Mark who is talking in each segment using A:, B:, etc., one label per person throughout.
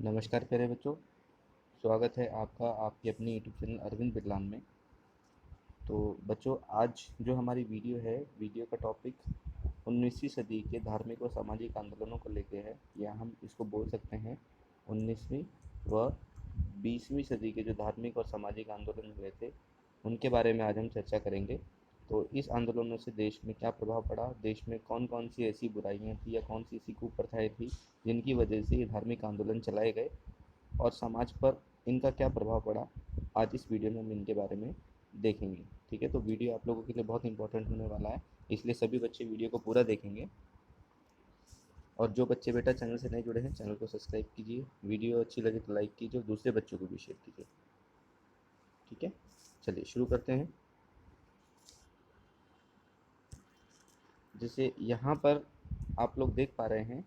A: नमस्कार प्यारे बच्चों। स्वागत है आपका आपकी अपनी यूट्यूब चैनल अरविंद बिरलान में। तो बच्चों, आज जो हमारी वीडियो है, वीडियो का टॉपिक 19वीं सदी के धार्मिक और सामाजिक आंदोलनों को लेके है, या हम इसको बोल सकते हैं 19वीं व 20वीं सदी के जो धार्मिक और सामाजिक आंदोलन हुए थे उनके बारे में आज हम चर्चा करेंगे। तो इस आंदोलनों से देश में क्या प्रभाव पड़ा, देश में कौन कौन सी ऐसी बुराइयां थी या कौन सी ऐसी कुप्रथाएं थी जिनकी वजह से ये धार्मिक आंदोलन चलाए गए, और समाज पर इनका क्या प्रभाव पड़ा, आज इस वीडियो में हम इनके बारे में देखेंगे। ठीक है, तो वीडियो आप लोगों के लिए बहुत इंपॉर्टेंट होने वाला है, इसलिए सभी बच्चे वीडियो को पूरा देखेंगे। और जो बच्चे बेटा चैनल से नहीं जुड़े हैं, चैनल को सब्सक्राइब कीजिए, वीडियो अच्छी लगे तो लाइक कीजिए और दूसरे बच्चों को भी शेयर कीजिए। ठीक है, चलिए शुरू करते हैं। जैसे यहाँ पर आप लोग देख पा रहे हैं,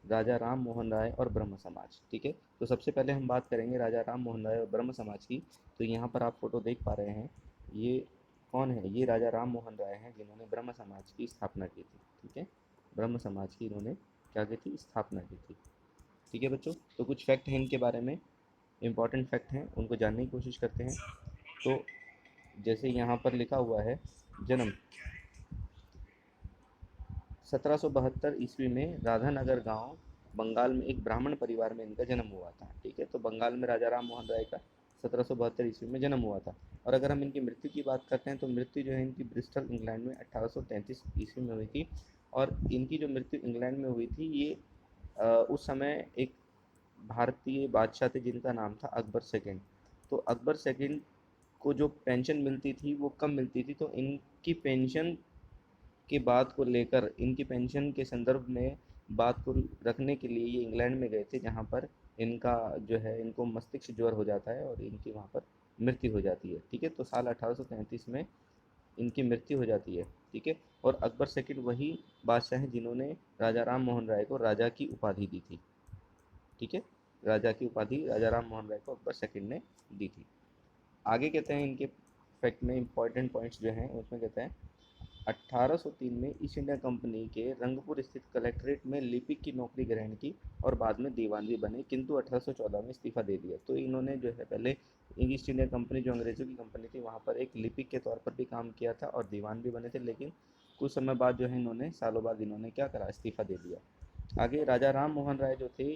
A: राजा राम मोहन राय और ब्रह्म समाज। ठीक है, तो सबसे पहले हम बात करेंगे राजा राम मोहन राय और ब्रह्म समाज की। तो यहाँ पर आप फोटो देख पा रहे हैं, ये कौन है? ये राजा राम मोहन राय हैं जिन्होंने ब्रह्म समाज की स्थापना की थी। ठीक है, ब्रह्म समाज की इन्होंने क्या की थी? स्थापना की थी। ठीक है बच्चों, तो कुछ फैक्ट हैं इनके बारे में, इंपॉर्टेंट फैक्ट हैं, उनको जानने की कोशिश करते हैं। तो जैसे यहाँ पर लिखा हुआ है, जन्म 1772 ईस्वी में राधानगर गांव बंगाल में एक ब्राह्मण परिवार में इनका जन्म हुआ था। ठीक है, तो बंगाल में राजा राम मोहन राय का 1772 ईस्वी में जन्म हुआ था। और अगर हम इनकी मृत्यु की बात करते हैं तो मृत्यु जो है इनकी ब्रिस्टल इंग्लैंड में 1833 ईस्वी में हुई थी। और इनकी जो मृत्यु इंग्लैंड में हुई थी, ये उस समय एक भारतीय बादशाह थे जिनका नाम था अकबर सेकेंड। तो अकबर सेकेंड को जो पेंशन मिलती थी वो कम मिलती थी, तो इनकी पेंशन की बात को लेकर, इनकी पेंशन के संदर्भ में बात को रखने के लिए ये इंग्लैंड में गए थे, जहाँ पर इनका जो है इनको मस्तिष्क ज्वर हो जाता है और इनकी वहाँ पर मृत्यु हो जाती है। ठीक है, तो साल 1833 में इनकी मृत्यु हो जाती है। ठीक है, और अकबर सेकंड वही बादशाह हैं जिन्होंने राजा राम मोहन राय को राजा की उपाधि दी थी। ठीक है, राजा की उपाधि राजा राम मोहन राय को अकबर सेकंड ने दी थी। आगे कहते हैं इनके फैक्ट में इंपॉर्टेंट पॉइंट्स जो हैं उसमें कहते हैं, 1803 में ईस्ट इंडिया कंपनी के रंगपुर स्थित कलेक्ट्रेट में लिपिक की नौकरी ग्रहण की और बाद में दीवान भी बने, किंतु 1814 में इस्तीफा दे दिया। तो इन्होंने जो है पहले ईस्ट इंडिया कंपनी जो अंग्रेज़ों की कंपनी थी वहाँ पर एक लिपिक के तौर पर भी काम किया था और दीवान भी बने थे, लेकिन कुछ समय बाद जो है इन्होंने, सालों बाद इन्होंने क्या करा? इस्तीफा दे दिया। आगे राजा राम मोहन राय जो थे,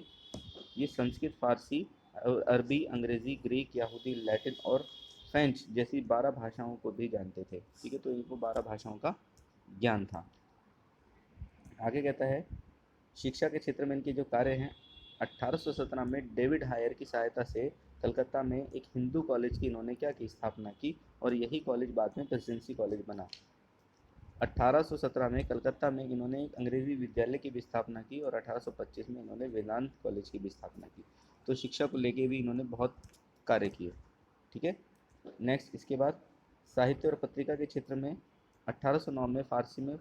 A: ये संस्कृत, फारसी, अरबी, अंग्रेज़ी, ग्रीक, यहूदी, लैटिन और फ्रेंच जैसी 12 भाषाओं को भी जानते थे। ठीक है, तो इनको 12 भाषाओं का ज्ञान था। आगे कहता है, शिक्षा के क्षेत्र में इनके जो कार्य हैं, 1817 में डेविड हायर की सहायता से कलकत्ता में एक हिंदू कॉलेज की इन्होंने क्या की? स्थापना की, और यही कॉलेज बाद में प्रेसिडेंसी कॉलेज बना। 1817 में कलकत्ता में इन्होंने एक अंग्रेजी विद्यालय की भी स्थापना की और 1825 में इन्होंने वेदांत कॉलेज की भी स्थापना की। तो शिक्षा को लेके भी इन्होंने बहुत कार्य किए। ठीक है, नेक्स्ट इसके बाद साहित्य और पत्रिका के क्षेत्र में 1809 में फारसी में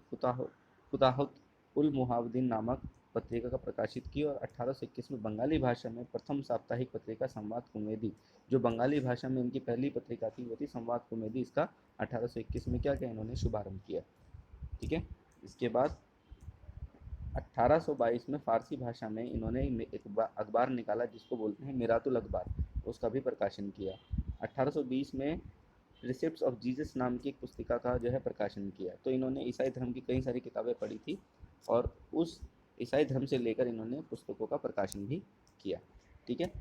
A: फुताहत उल मुहावदीन नामक पत्रिका का प्रकाशित की, और 1821 में बंगाली भाषा में प्रथम साप्ताहिक पत्रिका संवाद कुमेदी, जो बंगाली भाषा में इनकी पहली पत्रिका थी वो थी संवाद कुमेदी, इसका 1821 में क्या किया? इन्होंने शुभारंभ किया। ठीक है, इसके बाद 1822 में फारसी भाषा में इन्होंने एक अखबार निकाला जिसको बोलते हैं मिरातुल अखबार, उसका भी प्रकाशन किया। 1820 में रिसिप्ट्स ऑफ जीसस नाम की एक पुस्तिका का जो है प्रकाशन किया। तो इन्होंने ईसाई धर्म की कई सारी किताबें पढ़ी थी और उस ईसाई धर्म से लेकर इन्होंने पुस्तकों का प्रकाशन भी किया। ठीक है,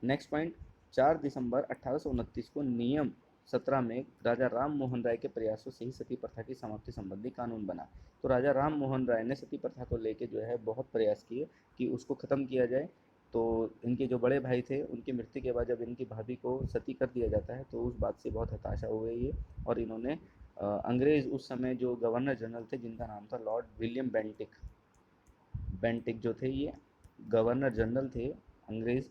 A: नेक्स्ट पॉइंट, 4 दिसंबर 1829 को नियम 17 में राजा राम मोहन राय के प्रयासों से ही सती प्रथा की समाप्ति संबंधी कानून बना। तो राजा राम मोहन राय ने सती प्रथा को लेकर जो है बहुत प्रयास किए कि उसको ख़त्म किया जाए। तो इनके जो बड़े भाई थे, उनकी मृत्यु के बाद जब इनकी भाभी को सती कर दिया जाता है तो उस बात से बहुत हताशा हुए ये, और इन्होंने अंग्रेज़ उस समय जो गवर्नर जनरल थे जिनका नाम था लॉर्ड विलियम बेंटिक, बेंटिक जो थे ये गवर्नर जनरल थे अंग्रेज़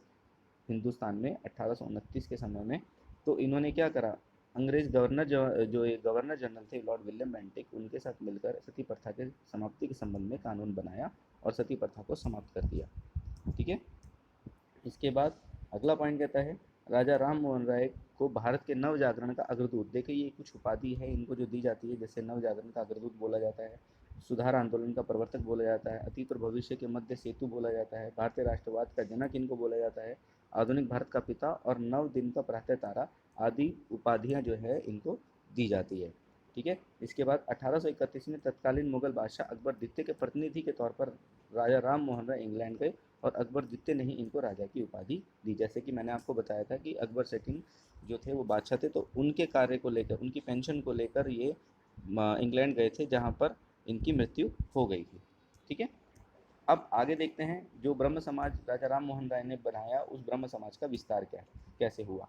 A: हिंदुस्तान में 1829 के समय में। तो इन्होंने क्या करा? अंग्रेज़ गवर्नर जो ये गवर्नर जनरल थे लॉर्ड विलियम बेंटिक, उनके साथ मिलकर सती प्रथा के समाप्ति के संबंध में कानून बनाया और सती प्रथा को समाप्त कर दिया। ठीक है, इसके बाद अगला पॉइंट कहता है, राजा राम मोहन राय को भारत के नव जागरण का अग्रदूत, देखिए ये कुछ उपाधि है इनको जो दी जाती है, जैसे नव जागरण का अग्रदूत बोला जाता है, सुधार आंदोलन का प्रवर्तक बोला जाता है, अतीत और भविष्य के मध्य सेतु बोला जाता है, भारतीय राष्ट्रवाद का जनक इनको बोला जाता है, आधुनिक भारत का पिता और नव दिन का प्रातः तारा आदि उपाधियां जो है इनको दी जाती है। ठीक है। इसके बाद 1831 में तत्कालीन मुगल बादशाह अकबर द्वितीय के प्रतिनिधि के तौर पर राजा राम मोहन राय इंग्लैंड गए और अकबर द्वितीय ने ही इनको राजा की उपाधि दी। जैसे कि मैंने आपको बताया था कि अकबर सेकंड जो थे वो बादशाह थे, तो उनके कार्य को लेकर, उनकी पेंशन को लेकर ये इंग्लैंड गए थे, जहाँ पर इनकी मृत्यु हो गई थी। ठीक है। अब आगे देखते हैं जो ब्रह्म समाज राजा राम मोहन राय ने बनाया, उस ब्रह्म समाज का विस्तार क्या कैसे हुआ।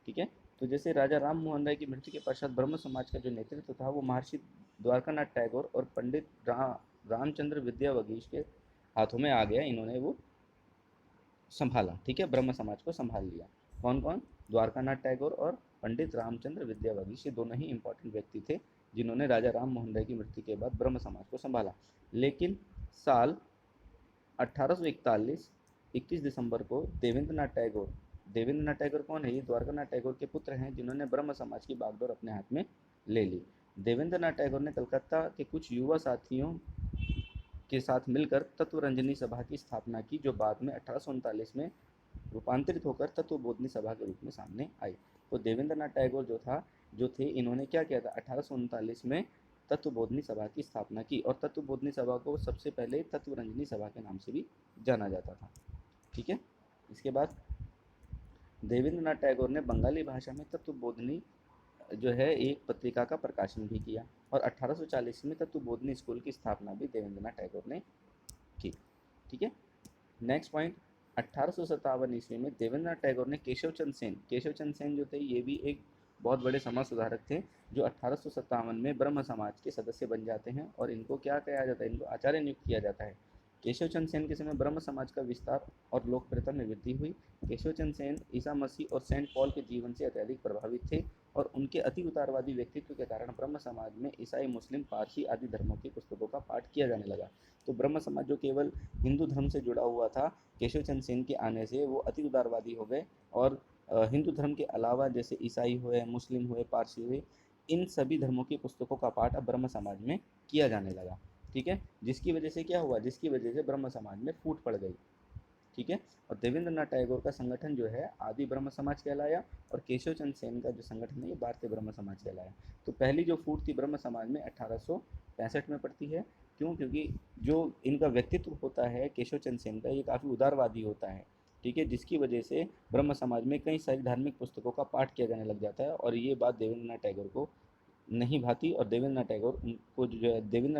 A: ठीक है। तो जैसे राजा राम मोहन राय की मृत्यु के पश्चात ब्रह्म समाज का जो नेतृत्व था वो महर्षि द्वारकानाथ टैगोर और पंडित रामचंद्र विद्यावगीश के हाथों में आ गया। इन्होंने वो संभाला। ठीक है, ब्रह्म समाज को संभाल लिया। कौन कौन? द्वारकानाथ टैगोर और पंडित रामचंद्र विद्यावगीश, ये दोनों ही इंपॉर्टेंट व्यक्ति थे जिन्होंने राजा राम मोहन राय की मृत्यु के बाद ब्रह्म समाज को संभाला। लेकिन साल 1841 21 दिसंबर को देवेंद्र नाथ टैगोर कौन है? ये द्वारकानाथ टैगोर के पुत्र हैं जिन्होंने ब्रह्म समाज की बागडोर अपने हाथ में ले ली। देवेंद्र नाथ टैगोर ने कलकत्ता के कुछ युवा साथियों के साथ मिलकर तत्वरंजनी सभा की स्थापना की, जो बाद में 1839 में रूपांतरित होकर तत्वबोधनी सभा के रूप में सामने आई। तो देवेंद्र नाथ टैगोर जो थे इन्होंने क्या किया था? 1839 में तत्वबोधनी सभा की स्थापना की, और तत्वबोधनी सभा को सबसे पहले तत्वरंजनी सभा के नाम से भी जाना जाता था। ठीक है। इसके बाद देवेंद्र नाथ टैगोर ने बंगाली भाषा में तत्वबोधनी जो है एक पत्रिका का प्रकाशन भी किया, और 1840 में तत्वबोधनी स्कूल की स्थापना भी देवेंद्र नाथ टैगोर ने की। ठीक है। नेक्स्ट पॉइंट, 1857 ईस्वी में देवेंद्र नाथ टैगोर ने केशव चंद सेन जो थे ये भी एक बहुत बड़े समाज सुधारक थे, जो 1857 में ब्रह्म समाज के सदस्य बन जाते हैं, और इनको क्या किया जाता है? इनको आचार्य नियुक्त किया जाता है। केशव चंद सेन के समय ब्रह्म समाज का विस्तार और लोकप्रियता में वृद्धि हुई। केशव चंद सेन ईसा मसीह और सेंट पॉल के जीवन से अत्यधिक प्रभावित थे, और उनके अति उदारवादी व्यक्तित्व के कारण ब्रह्म समाज में ईसाई, मुस्लिम, पारसी आदि धर्मों की पुस्तकों का पाठ किया जाने लगा। तो ब्रह्म समाज जो केवल हिंदू धर्म से जुड़ा हुआ था, केशव चंद सेन के आने से वो अति उदारवादी हो गए, और हिंदू धर्म के अलावा जैसे ईसाई हुए, मुस्लिम हुए, पारसी हुए, इन सभी धर्मों की पुस्तकों का पाठ अब ब्रह्म समाज में किया जाने लगा। ठीक है। जिसकी वजह से क्या हुआ? जिसकी वजह से ब्रह्म समाज में फूट पड़ गई। ठीक है। और देवेंद्र नाथ टैगोर का संगठन जो है आदि ब्रह्म समाज कहलाया, और केशव चंद सेन का जो संगठन है ये भारतीय ब्रह्म समाज कहलाया। तो पहली जो फूट थी ब्रह्म समाज में 1865 में पड़ती है। क्यों? क्योंकि जो इनका व्यक्तित्व होता है केशव चंद सेन का, ये काफ़ी उदारवादी होता है। ठीक है। जिसकी वजह से ब्रह्म समाज में कई सारी धार्मिक पुस्तकों का पाठ किया जाने लग जाता है, और ये बात देवेंद्र नाथ टैगोर को नहीं भाती, और देवेंद्र नाथ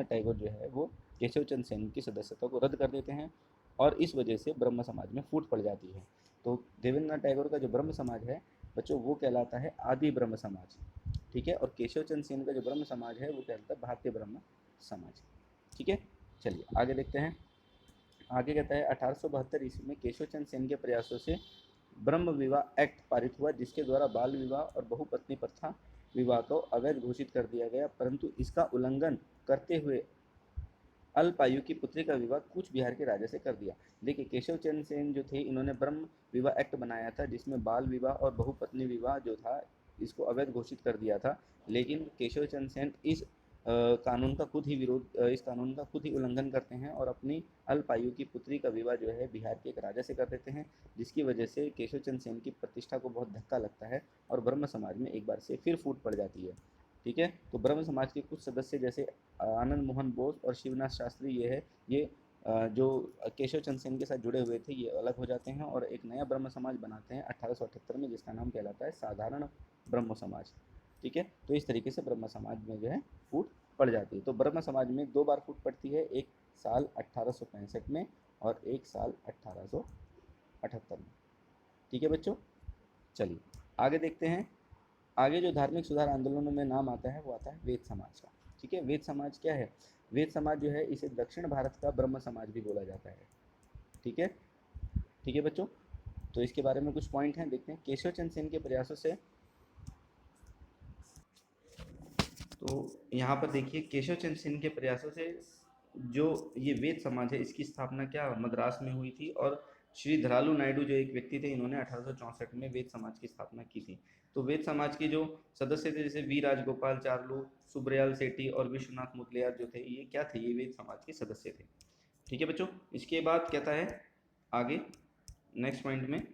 A: टैगोर जो है वो केशव चंद सेन की सदस्यता को रद्द कर देते हैं, और इस वजह से ब्रह्म समाज में फूट पड़ जाती है। तो देवेंद्र नाथ टैगोर का जो ब्रह्म समाज है बच्चों, वो कहलाता है आदि ब्रह्म समाज। ठीक है। और केशव चंद सेन का जो ब्रह्म समाज है वो कहलाता है भारतीय ब्रह्म समाज। ठीक है। चलिए आगे देखते हैं। आगे कहता है 1872 ईस्वी में केशव चंद सेन के प्रयासों से ब्रह्म विवाह एक्ट पारित हुआ, जिसके द्वारा बाल विवाह और बहुपत्नी प्रथा विवाह को अवैध घोषित कर दिया गया, परंतु इसका उल्लंघन करते हुए अल्पायु की पुत्री का विवाह कूच बिहार के राजा से कर दिया। देखिए केशव चंद सेन जो थे इन्होंने ब्रह्म विवाह एक्ट बनाया था, जिसमें बाल विवाह और बहुपत्नी विवाह जो था इसको अवैध घोषित कर दिया था। लेकिन केशव चंद सेन इस कानून का खुद ही उल्लंघन करते हैं, और अपनी अल्पायु की पुत्री का विवाह जो है बिहार के एक राजा से कर देते हैं, जिसकी वजह से केशव चंद सेन की प्रतिष्ठा को बहुत धक्का लगता है, और ब्रह्म समाज में एक बार से फिर फूट पड़ जाती है। ठीक है। तो ब्रह्म समाज के कुछ सदस्य जैसे आनंद मोहन बोस और शिवनाथ शास्त्री ये जो केशव चंद सेन के साथ जुड़े हुए थे ये अलग हो जाते हैं, और एक नया ब्रह्म समाज बनाते हैं 1878 में, जिसका नाम कहलाता है साधारण ब्रह्म समाज। ठीक है। तो इस तरीके से ब्रह्म समाज में जो है फूट पड़ जाती है। तो ब्रह्म समाज में दो बार फूट पड़ती है, एक साल 1865 में और एक साल 1878 में। ठीक है बच्चों। चलिए आगे देखते हैं। आगे जो धार्मिक सुधार आंदोलनों में नाम आता है वो आता है वेद समाज का। ठीक है। वेद समाज क्या है? वेद समाज जो है इसे दक्षिण भारत का ब्रह्म समाज भी बोला जाता है। ठीक है। ठीक है बच्चों। तो इसके बारे में कुछ पॉइंट हैं, देखते हैं। केशव चंद सेन के प्रयासों से, तो यहाँ पर देखिए केशव चंद सेन के प्रयासों से जो ये वेद समाज है इसकी स्थापना क्या मद्रास में हुई थी, और श्री धरालू नायडू जो एक व्यक्ति थे, इन्होंने 1864 में वेद समाज की स्थापना की थी। तो वेद समाज के जो सदस्य थे जैसे वी राजगोपाल चार्लू, सुब्रयाल सेठी और विश्वनाथ मुदलियार जो थे, ये क्या थे, ये वेद समाज के सदस्य थे। ठीक है बच्चों। इसके बाद कहता है आगे नेक्स्ट पॉइंट में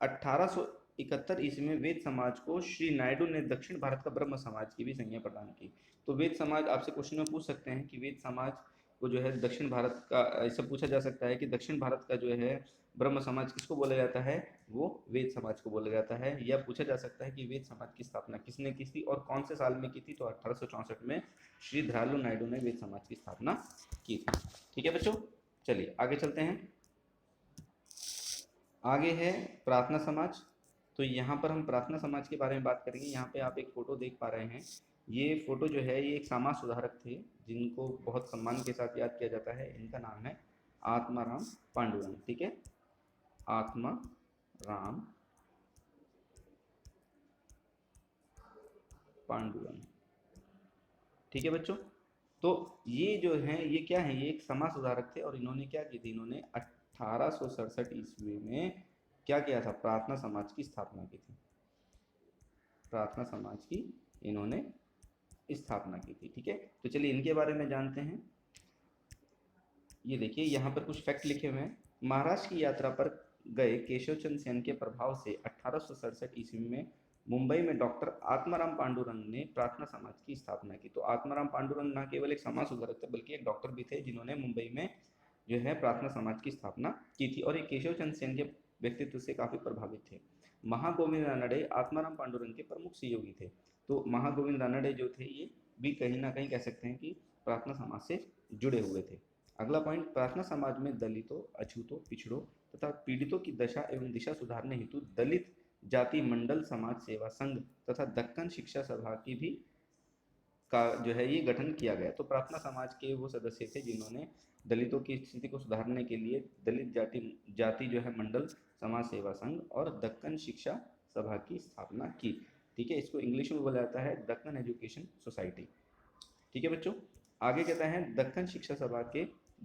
A: 1871 ईस्वी में वेद समाज को श्री नायडू ने दक्षिण भारत का ब्रह्म समाज की भी संज्ञा प्रदान की। तो वेद समाज आपसे क्वेश्चन में पूछ सकते हैं कि वेद समाज को जो है दक्षिण भारत का, ऐसा पूछा जा सकता है कि दक्षिण भारत का जो है ब्रह्म समाज किसको बोला जाता है, वो वेद समाज को बोला जाता है। या पूछा जा सकता है कि वेद समाज की स्थापना किसने की थी और कौन से साल में की थी, तो 1864 में श्री धरालू नायडू ने वेद समाज की स्थापना की थी। ठीक है बच्चों, चलिए आगे चलते हैं। आगे है प्रार्थना समाज। तो यहाँ पर हम प्रार्थना समाज के बारे में बात करेंगे। यहाँ पे आप एक फ़ोटो देख पा रहे हैं। ये फ़ोटो जो है ये एक समाज सुधारक थे जिनको बहुत सम्मान के साथ याद किया जाता है। इनका नाम है आत्माराम पांडुरंग। ठीक है, आत्माराम पांडुरंग। ठीक है बच्चों, तो ये जो है ये क्या है, ये एक समाज सुधारक थे और इन्होंने क्या की थी, इन्होंने 1867 ईस्वी में क्या किया था, प्रार्थना समाज की स्थापना की थी। प्रार्थना समाज की इन्होंने स्थापना की थी। ठीक है, तो चलिए इनके बारे में जानते हैं। ये देखिए यहाँ पर कुछ फैक्ट लिखे हुए हैं। महाराष्ट्र की यात्रा पर गए केशव चंद्र सेन के प्रभाव से 1867 ईस्वी में मुंबई में डॉक्टर आत्माराम पांडुरंग ने प्रार्थना समाज की स्थापना की। तो आत्माराम पांडुरंग न केवल एक समाज सुधारक थे बल्कि एक डॉक्टर भी थे जिन्होंने मुंबई में जो है प्रार्थना समाज की स्थापना की थी और ये केशव चंद्र सेन के व्यक्तित्व से काफ़ी प्रभावित थे। महागोविंद रानडे आत्माराम पांडुरंग के प्रमुख सहयोगी थे। तो महागोविंद रानडे जो थे ये भी कहीं ना कहीं कह सकते हैं कि प्रार्थना समाज से जुड़े हुए थे। अगला पॉइंट, प्रार्थना समाज में दलितों, अछूतों, पिछड़ों तथा पीड़ितों की दशा एवं दिशा सुधारने हेतु दलित जाति मंडल समाज सेवा संघ तथा दक्कन शिक्षा सभा की भी का जो है ये गठन किया गया। तो प्रार्थना समाज के वो सदस्य थे जिन्होंने दलितों की स्थिति को सुधारने के लिए दलित जाति जो है मंडल समाज सेवा संघ और दक्कन शिक्षा सभा की स्थापना की। ठीक है, इसको इंग्लिश में बोला जाता है दक्कन एजुकेशन सोसाइटी। ठीक है बच्चों, आगे कहता है दक्कन शिक्षा सभा के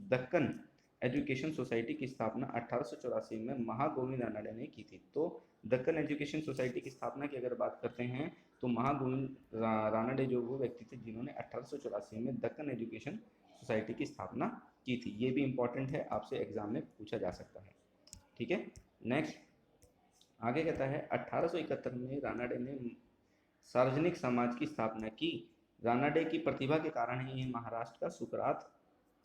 A: दक्कन एजुकेशन सोसाइटी की स्थापना 1884 में महागोविंद रानडे ने की थी। तो दक्कन एजुकेशन सोसाइटी की स्थापना की अगर बात करते हैं तो महागोविंद रानडे जो वो व्यक्ति थे जिन्होंने 1884 में दक्कन एजुकेशन सोसाइटी की स्थापना की थी। ये भी इंपॉर्टेंट है, आपसे एग्जाम में पूछा जा सकता है। ठीक है, नेक्स्ट आगे कहता है 1871 में रानडे ने सार्वजनिक समाज की स्थापना की। रानडे की प्रतिभा के कारण ही महाराष्ट्र का सुकरात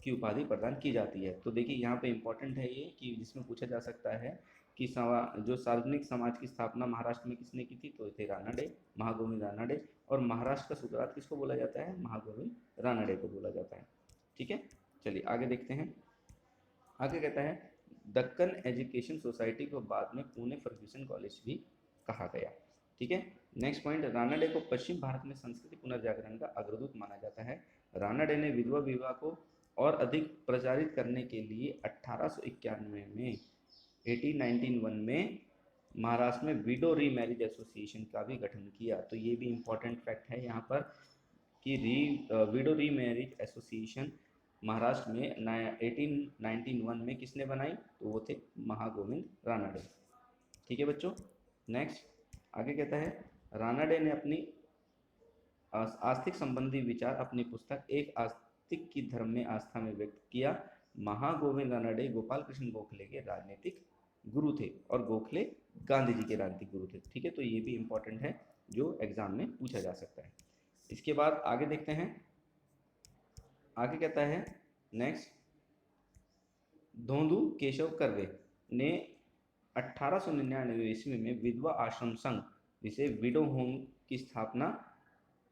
A: की उपाधि प्रदान की जाती है। तो देखिए यहाँ पे इम्पोर्टेंट है ये कि जिसमें पूछा जा सकता है कि जो सार्वजनिक समाज की स्थापना महाराष्ट्र में किसने की थी, तो थे रानडे, महागोविंद रानडे। और महाराष्ट्र का सुकरात किसको बोला जाता है, महागोविंद रानडे को बोला जाता है। ठीक है, चलिए आगे देखते हैं। आगे कहता है दक्कन एजुकेशन सोसाइटी को बाद में पुणे फर्ग्यूसन कॉलेज भी कहा गया। ठीक है, नेक्स्ट पॉइंट, रानडे को पश्चिम भारत में संस्कृति पुनर्जागरण का अग्रदूत माना जाता है। रानडे ने विधवा विवाह को और अधिक प्रचारित करने के लिए 1891 में 1891 में महाराष्ट्र में विडो री मैरिज एसोसिएशन का भी गठन किया। तो ये भी इम्पोर्टेंट फैक्ट है यहाँ पर कि विडो री मैरिज एसोसिएशन महाराष्ट्र में 1891 में किसने बनाई, तो वो थे महागोविंद रानडे। ठीक है बच्चों, नेक्स्ट आगे कहता है रानडे ने अपनी आस्तिक संबंधी विचार अपनी पुस्तक एक आस्तिक की धर्म में आस्था में व्यक्त किया। महागोविंद रानडे गोपाल कृष्ण गोखले के राजनीतिक गुरु थे और गोखले गांधी जी के राजनीतिक गुरु थे। ठीक है, तो ये भी इम्पोर्टेंट है जो एग्जाम में पूछा जा सकता है। इसके बाद आगे देखते हैं। आगे कहता है नेक्स्ट, धोंदू केशव कर्वे ने 1899 ईस्वी में विधवा आश्रम संघ जिसे विडो होम की स्थापना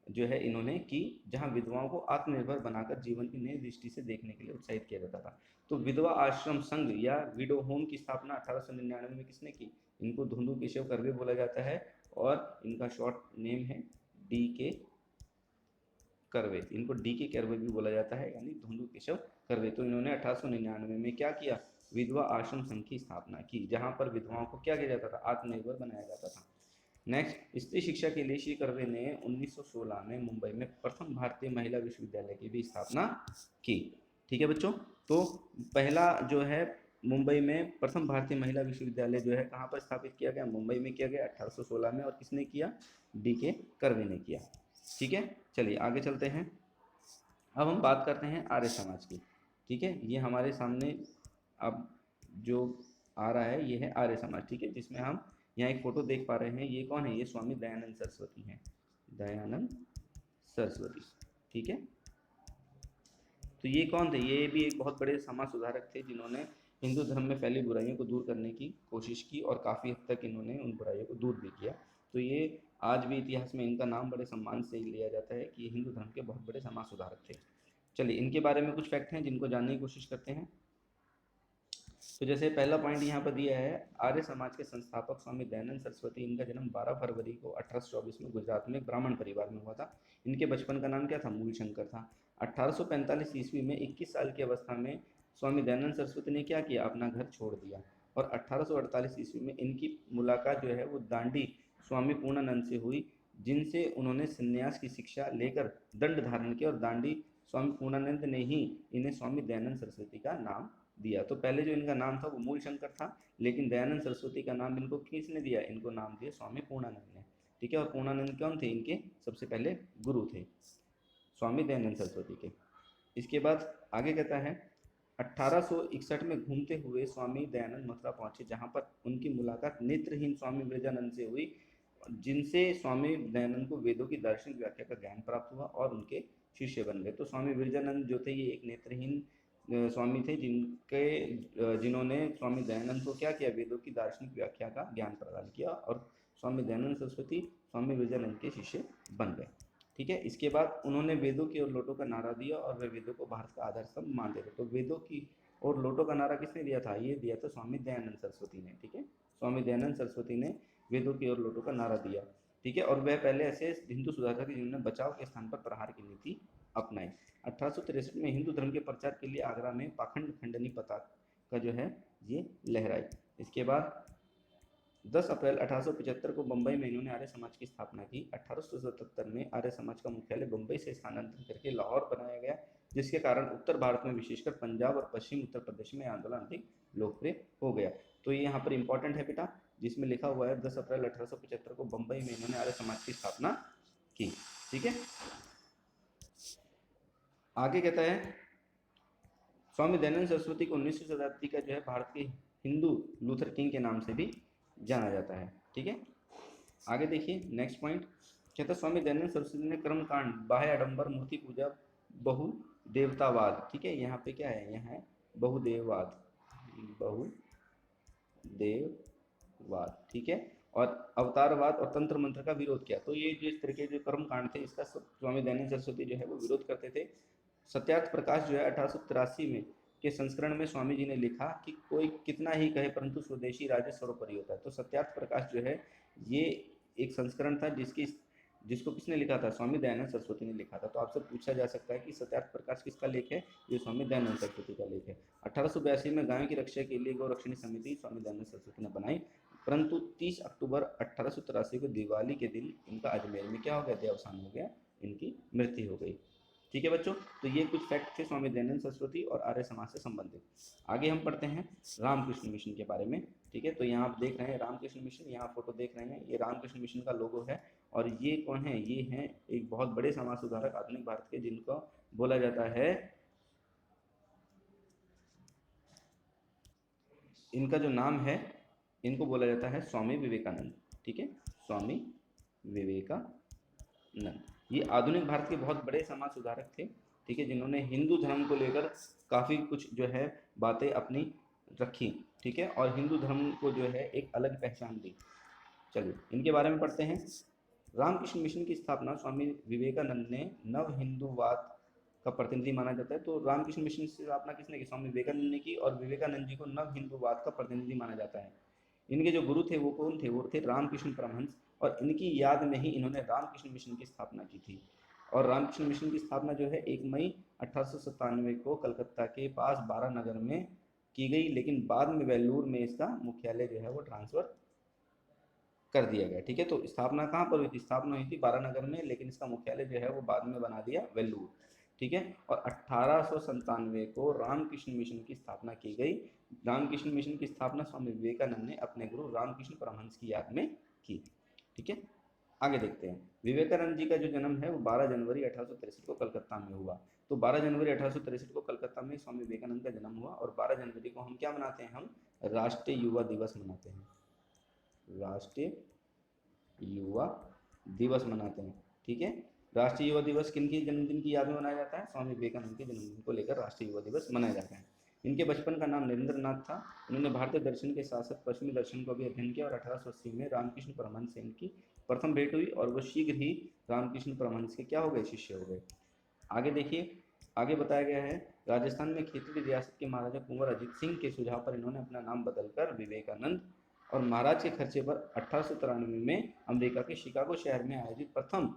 A: जो है इन्होंने की, जहां विधवाओं को आत्मनिर्भर बनाकर जीवन की नई दृष्टि से देखने के लिए उत्साहित किया जाता था। तो विधवा आश्रम संघ या विडो होम की स्थापना 1899 में किसने की, इनको धोंदू केशव कर्वे बोला जाता है और इनका शॉर्ट नेम है डी के कर्वे। इनको डी के कर्वे भी बोला जाता है, यानी धोंदू केशव कर्वे। तो इन्होंने 1899 में क्या किया, विधवा आश्रम संघ की स्थापना की, जहां पर विधवाओं को क्या किया जाता था, आत्मनिर्भर बनाया जाता था। नेक्स्ट, स्त्री शिक्षा के लिए श्री कर्वे ने 1916 में मुंबई में प्रथम भारतीय महिला विश्वविद्यालय की भी स्थापना की। ठीक है बच्चों, तो पहला जो है मुंबई में प्रथम भारतीय महिला विश्वविद्यालय जो है कहाँ पर स्थापित किया गया, मुंबई में किया गया 1816 में। और किसने किया, डी.के. कर्वे ने किया। ठीक है, चलिए आगे चलते हैं। अब हम बात करते हैं आर्य समाज की। ठीक है, ये हमारे सामने अब जो आ रहा है ये है आर्य समाज। ठीक है, जिसमें हम यहाँ एक फोटो देख पा रहे हैं, ये कौन है, ये स्वामी दयानंद सरस्वती हैं, दयानंद सरस्वती। ठीक है, तो ये कौन थे, ये भी एक बहुत बड़े समाज सुधारक थे जिन्होंने हिंदू धर्म में फैली बुराइयों को दूर करने की कोशिश की और काफ़ी हद तक इन्होंने उन बुराइयों को दूर भी किया। तो ये आज भी इतिहास में इनका नाम बड़े सम्मान से लिया जाता है कि ये हिंदू धर्म के बहुत बड़े समाज सुधारक थे। चलिए इनके बारे में कुछ फैक्ट हैं जिनको जानने की कोशिश करते हैं। तो जैसे पहला पॉइंट यहाँ पर दिया है, आर्य समाज के संस्थापक स्वामी दयानंद सरस्वती, इनका जन्म 12 फरवरी को 1824 में गुजरात में एक ब्राह्मण परिवार में हुआ था। इनके बचपन का नाम क्या था, मूलशंकर था। 1845 ईस्वी में 21 साल की अवस्था में स्वामी दयानंद सरस्वती ने क्या किया, अपना घर छोड़ दिया। और 1848 ईस्वी में इनकी मुलाकात जो है वो दांडी स्वामी पूर्णानंद से हुई, जिनसे उन्होंने संन्यास की शिक्षा लेकर दंड धारण किया। और दांडी स्वामी पूर्णानंद ने ही इन्हें स्वामी दयानंद सरस्वती का नाम दिया। तो पहले जो इनका नाम था वो मूल शंकर था, लेकिन दयानंद सरस्वती का नाम इनको किसने दिया, इनको नाम दिया स्वामी पूर्णानंद ने। ठीक है, और पूर्णानंद कौन थे, इनके सबसे पहले गुरु थे स्वामी दयानंद सरस्वती के। इसके बाद आगे कहता है 1861 में घूमते हुए स्वामी दयानंद मथुरा पहुंचे, जहां पर उनकी मुलाकात नेत्रहीन स्वामी विरजानंद से हुई, जिनसे स्वामी दयानंद को वेदों की दार्शनिक व्याख्या का ज्ञान प्राप्त हुआ और उनके शिष्य बन गए। तो स्वामी विरजानंद जो थे ये एक नेत्रहीन स्वामी थे जिन्होंने स्वामी दयानंद को क्या किया, वेदों की दार्शनिक व्याख्या का ज्ञान प्रदान किया और स्वामी दयानंद सरस्वती स्वामी विरजानंद के शिष्य बन गए। ठीक है, इसके बाद उन्होंने वेदों की ओर लौटों का नारा दिया और वे वेदों को भारत का आधार स्तंभ मानते थे। तो वेदों की और लौटों का नारा किसने दिया था, ये दिया था स्वामी दयानंद सरस्वती ने। ठीक है, स्वामी दयानंद सरस्वती ने वेदों की ओर लौटों का नारा दिया। ठीक है, और वह पहले ऐसे हिंदू सुधारक थे जिन्होंने बचाव के स्थान पर प्रहार की नीति अपनाई। 1863 में हिंदू धर्म के प्रचार के लिए आगरा में पाखंड खंडनी पताका जो है ये लहराई। इसके बाद 10 अप्रैल 1875 को बंबई में इन्होंने आर्य समाज की स्थापना की। 1877 में आर्य समाज का मुख्यालय बंबई से स्थानांतरित करके लाहौर बनाया गया, जिसके कारण उत्तर भारत में विशेषकर पंजाब और पश्चिम उत्तर प्रदेश में आंदोलन अधिक लोकप्रिय हो गया। तो ये यहाँ पर इंपॉर्टेंट है बेटा, जिसमें लिखा हुआ है 10 अप्रैल 1875 को बंबई में इन्होंने आर्य समाज की स्थापना की। ठीक है, आगे कहता है स्वामी दयानंद सरस्वती को 19वीं शताब्दी का जो है भारत के हिंदू लूथर किंग के नाम से भी जाना जाता है। ठीक है, आगे देखिए नेक्स्ट पॉइंट कहता है स्वामी दयानंद सरस्वती ने कर्मकांड, बाह्य आडंबर, मूर्ति पूजा, बहुदेवतावाद, ठीक है यहाँ पे क्या है, यहाँ है बहुदेववाद, बहुदेववाद, ठीक है, और अवतारवाद और तंत्र मंत्र का विरोध किया। तो ये जो इस तरह के जो कर्मकांड थे इसका स्वामी दयानंद सरस्वती जो है वो विरोध करते थे। सत्यार्थ प्रकाश जो है 1883 में के संस्करण में स्वामी जी ने लिखा कि कोई कितना ही कहे परंतु स्वदेशी राज्य सर्वोपरि होता है। तो सत्यार्थ प्रकाश जो है ये एक संस्करण था जिसको किसने लिखा था, स्वामी दयानंद सरस्वती ने लिखा था। तो आपसे पूछा जा सकता है कि सत्यार्थ प्रकाश किसका लेख है, ये स्वामी दयानंद सरस्वती का लेख है। 1882 में गायों की रक्षा के लिए गौरक्षणी समिति स्वामी दयानंद सरस्वती ने बनाई, परंतु 30 अक्टूबर 1883 को दिवाली के दिन इनका अजमेर में क्या हो गया, देहावसान हो गया, इनकी मृत्यु हो गई। ठीक है बच्चों, तो ये कुछ फैक्ट थे स्वामी दयानंद सरस्वती और आर्य समाज से संबंधित। आगे हम पढ़ते हैं रामकृष्ण मिशन के बारे में। ठीक है, तो यहाँ आप देख रहे हैं रामकृष्ण मिशन, यहाँ फोटो देख रहे हैं, ये रामकृष्ण मिशन का लोगो है। और ये कौन है, ये हैं एक बहुत बड़े समाज सुधारक आधुनिक भारत के, जिनको बोला जाता है, इनका जो नाम है इनको बोला जाता है स्वामी विवेकानंद। ठीक है, स्वामी विवेकानंद ये आधुनिक भारत के बहुत बड़े समाज सुधारक थे। ठीक है, जिन्होंने हिंदू धर्म को लेकर काफ़ी कुछ जो है बातें अपनी रखी। ठीक है, और हिंदू धर्म को जो है एक अलग पहचान दी। चलिए इनके बारे में पढ़ते हैं। रामकृष्ण मिशन की स्थापना स्वामी विवेकानंद ने नव हिंदूवाद का प्रतिनिधि माना जाता है। तो रामकृष्ण मिशन की स्थापना किसने की, स्वामी विवेकानंद ने की, और विवेकानंद जी को नव हिंदूवाद का प्रतिनिधि माना जाता है। इनके जो गुरु थे वो कौन थे, वो थे रामकृष्ण परमहंस, और इनकी याद में ही इन्होंने रामकृष्ण मिशन की स्थापना की थी। और रामकृष्ण मिशन की स्थापना जो है 1 मई 1897 को कलकत्ता के पास बारा नगर में की गई, लेकिन बाद में वेल्लूर में इसका मुख्यालय जो है वो ट्रांसफर कर दिया गया। ठीक है, तो स्थापना कहाँ पर हुई थी, स्थापना हुई थी बारा नगर में, लेकिन इसका मुख्यालय जो है वो बाद में बना दिया वेल्लूर। ठीक है। और 1897 को रामकृष्ण मिशन की स्थापना की गई। रामकृष्ण मिशन की स्थापना स्वामी विवेकानंद ने अपने गुरु रामकृष्ण परमहंस की याद में की। ठीक है, आगे देखते हैं। विवेकानंद जी का जो जन्म है वो 12 जनवरी 1863 को कलकत्ता में हुआ। तो 12 जनवरी 1863 को कलकत्ता में स्वामी विवेकानंद का जन्म हुआ, और 12 जनवरी को हम क्या मनाते हैं, हम राष्ट्रीय युवा दिवस मनाते हैं, राष्ट्रीय युवा दिवस मनाते हैं। ठीक है, राष्ट्रीय युवा दिवस किन के जन्मदिन की याद में मनाया जाता है, स्वामी विवेकानंद के जन्मदिन को लेकर राष्ट्रीय युवा दिवस मनाया जाता है। इनके बचपन का नाम नरेंद्र नाथ था। उन्होंने भारतीय दर्शन के साथ साथ पश्चिमी दर्शन को भी अध्ययन किया, और 1880 में रामकृष्ण परमहंस से इनकी प्रथम भेंट हुई, और वो शीघ्र ही रामकृष्ण परमहंस के क्या हो गए, शिष्य हो गए। आगे देखिए, आगे बताया गया है, राजस्थान में खेतड़ी रियासत के महाराजा कुंवर अजीत सिंह के सुझाव पर इन्होंने अपना नाम बदलकर विवेकानंद, और महाराज के खर्चे पर 1893 में अमेरिका के शिकागो शहर में आयोजित प्रथम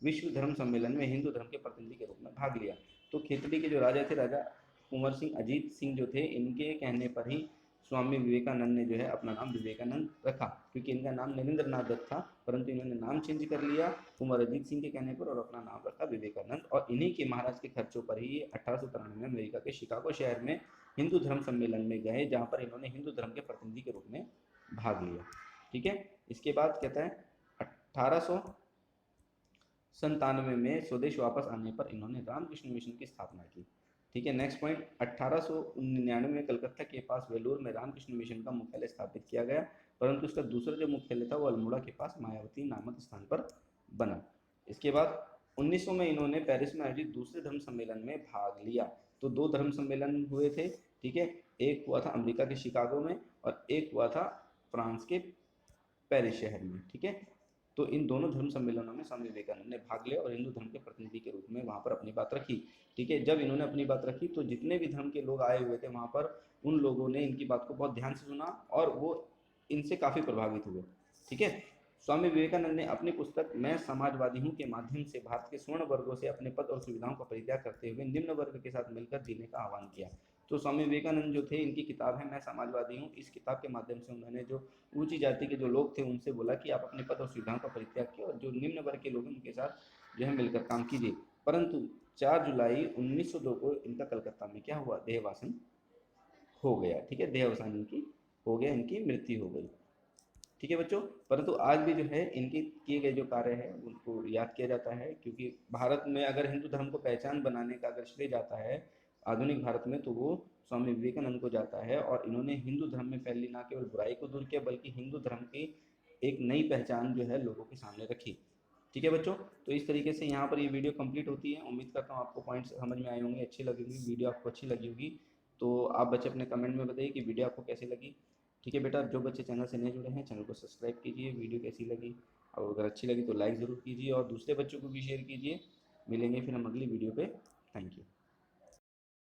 A: विश्व धर्म सम्मेलन में हिंदू धर्म के प्रतिनिधि के रूप में भाग लिया। तो खेतड़ी के जो राजा थे, राजा कुंवर सिंह अजीत सिंह जो थे, इनके कहने पर ही स्वामी विवेकानंद ने जो है अपना नाम विवेकानंद रखा, क्योंकि इनका नाम नरेंद्र नाथ दत्त था, परंतु इन्होंने नाम चेंज कर लिया कुंवर अजीत सिंह के कहने पर, और अपना नाम रखा विवेकानंद। और इन्हीं के महाराज के खर्चों पर ही 1893 में अमेरिका के शिकागो शहर में हिंदू धर्म सम्मेलन में गए, जहाँ पर इन्होंने हिंदू धर्म के प्रतिनिधि के रूप में भाग लिया। ठीक है, इसके बाद कहता है 1897 में स्वदेश वापस आने पर इन्होंने रामकृष्ण मिशन की स्थापना की। ठीक है, नेक्स्ट पॉइंट, 1899 में कलकत्ता के पास वेलूर में रामकृष्ण मिशन का मुख्यालय स्थापित किया गया, परंतु उसका दूसरा जो मुख्यालय था वो अल्मोड़ा के पास मायावती नामक स्थान पर बना। इसके बाद 1900 में इन्होंने पेरिस में आयोजित दूसरे धर्म सम्मेलन में भाग लिया। तो दो धर्म सम्मेलन हुए थे। ठीक है, एक हुआ था अमेरिका के शिकागो में, और एक हुआ था फ्रांस के पेरिस शहर में। ठीक है, तो इन दोनों धर्म सम्मेलनों में स्वामी विवेकानंद ने भाग लिया और हिंदू धर्म के प्रतिनिधि के रूप में वहाँ पर अपनी बात रखी। ठीक है, जब इन्होंने अपनी बात रखी तो जितने भी धर्म के लोग आए हुए थे वहाँ पर, उन लोगों ने इनकी बात को बहुत ध्यान से सुना और वो इनसे काफ़ी प्रभावित हुए। ठीक है, स्वामी विवेकानंद ने अपनी पुस्तक मैं समाजवादी हूँ के माध्यम से भारत के स्वर्ण वर्गों से अपने पद और सुविधाओं का परित्याग करते हुए निम्न वर्ग के साथ मिलकर जीने का आह्वान किया। तो स्वामी विवेकानंद जो थे, इनकी किताब है मैं समाजवादी हूँ। इस किताब के माध्यम से उन्होंने जो ऊंची जाति के जो लोग थे उनसे बोला कि आप अपने पद और सुविधाओं का परित्याग किए और जो निम्न वर्ग के लोग हैं उनके साथ जो है मिलकर काम कीजिए। परंतु 4 जुलाई 1902 को इनका कलकत्ता में क्या हुआ, देहावसान हो गया। ठीक है, देहावसान इनकी हो गया, इनकी मृत्यु हो गई। ठीक है बच्चों, परंतु आज भी जो है इनके किए गए जो कार्य है उनको याद किया जाता है, क्योंकि भारत में अगर हिंदू धर्म को पहचान बनाने का अगर श्रेय जाता है आधुनिक भारत में, तो वो स्वामी विवेकानंद को जाता है। और इन्होंने हिंदू धर्म में फैली ना केवल बुराई को दूर किया, बल्कि हिंदू धर्म की एक नई पहचान जो है लोगों के सामने रखी। ठीक है बच्चों, तो इस तरीके से यहाँ पर ये वीडियो कंप्लीट होती है। उम्मीद करता हूँ आपको पॉइंट्स समझ में आए होंगे, अच्छी लगी होगी, वीडियो आपको अच्छी लगी होगी। तो आप बच्चे अपने कमेंट में बताइए कि वीडियो आपको कैसी लगी। ठीक है बेटा, जो बच्चे चैनल से नए जुड़े हैं चैनल को सब्सक्राइब कीजिए, वीडियो कैसी लगी, और अगर अच्छी लगी तो लाइक ज़रूर कीजिए और दूसरे बच्चों को भी शेयर कीजिए। मिलेंगे फिर हम अगली वीडियो पे। Thank you.